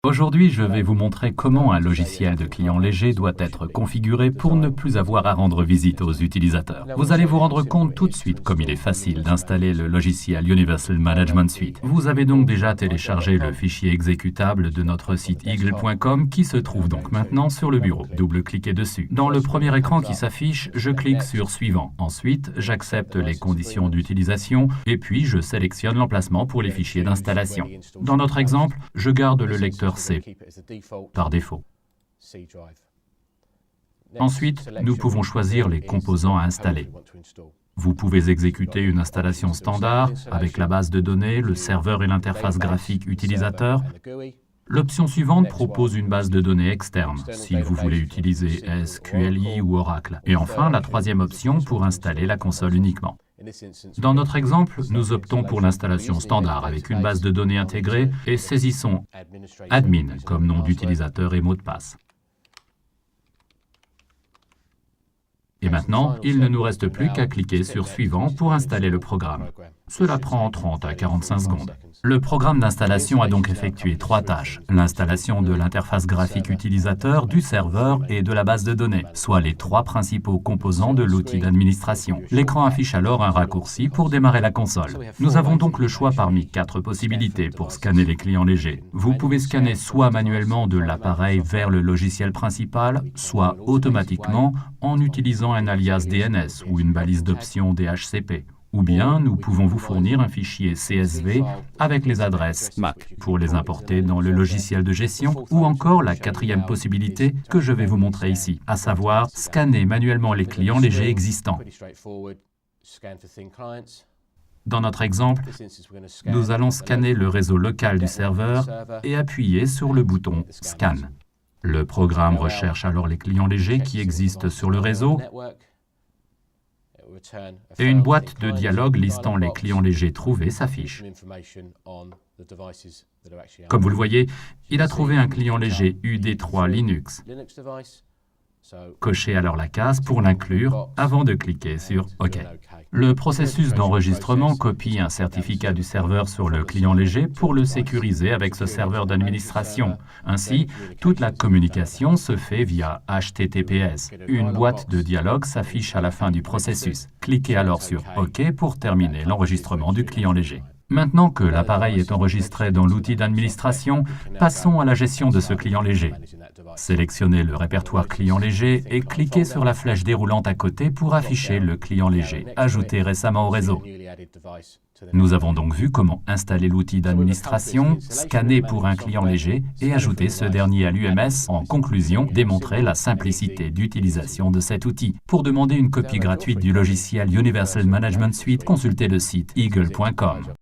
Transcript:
Aujourd'hui, je vais vous montrer comment un logiciel de client léger doit être configuré pour ne plus avoir à rendre visite aux utilisateurs. Vous allez vous rendre compte tout de suite comme il est facile d'installer le logiciel Universal Management Suite. Vous avez donc déjà téléchargé le fichier exécutable de notre site eagle.com qui se trouve donc maintenant sur le bureau. Double-cliquez dessus. Dans le premier écran qui s'affiche, je clique sur Suivant. Ensuite, j'accepte les conditions d'utilisation et puis je sélectionne l'emplacement pour les fichiers d'installation. Dans notre exemple, je garde le lecteur C par défaut. Ensuite, nous pouvons choisir les composants à installer. Vous pouvez exécuter une installation standard avec la base de données, le serveur et l'interface graphique utilisateur. L'option suivante propose une base de données externe, si vous voulez utiliser SQLi ou Oracle. Et enfin, la troisième option pour installer la console uniquement. Dans notre exemple, nous optons pour l'installation standard avec une base de données intégrée et saisissons admin comme nom d'utilisateur et mot de passe. Et maintenant, il ne nous reste plus qu'à cliquer sur Suivant pour installer le programme. Cela prend 30 à 45 secondes. Le programme d'installation a donc effectué 3 tâches. L'installation de l'interface graphique utilisateur, du serveur et de la base de données, soit les 3 principaux composants de l'outil d'administration. L'écran affiche alors un raccourci pour démarrer la console. Nous avons donc le choix parmi 4 possibilités pour scanner les clients légers. Vous pouvez scanner soit manuellement de l'appareil vers le logiciel principal, soit automatiquement en utilisant un alias DNS ou une balise d'options DHCP. Ou bien, nous pouvons vous fournir un fichier CSV avec les adresses MAC pour les importer dans le logiciel de gestion, ou encore la 4e possibilité que je vais vous montrer ici, à savoir scanner manuellement les clients légers existants. Dans notre exemple, nous allons scanner le réseau local du serveur et appuyer sur le bouton « Scan ». Le programme recherche alors les clients légers qui existent sur le réseau et une boîte de dialogue listant les clients légers trouvés s'affiche. Comme vous le voyez, il a trouvé un client léger UD3 Linux. Cochez alors la case pour l'inclure avant de cliquer sur OK. Le processus d'enregistrement copie un certificat du serveur sur le client léger pour le sécuriser avec ce serveur d'administration. Ainsi, toute la communication se fait via HTTPS. Une boîte de dialogue s'affiche à la fin du processus. Cliquez alors sur OK pour terminer l'enregistrement du client léger. Maintenant que l'appareil est enregistré dans l'outil d'administration, passons à la gestion de ce client léger. Sélectionnez le répertoire client léger et cliquez sur la flèche déroulante à côté pour afficher le client léger, ajouté récemment au réseau. Nous avons donc vu comment installer l'outil d'administration, scanner pour un client léger et ajouter ce dernier à l'UMS. En conclusion, démontrer la simplicité d'utilisation de cet outil. Pour demander une copie gratuite du logiciel Universal Management Suite, consultez le site eagle.com.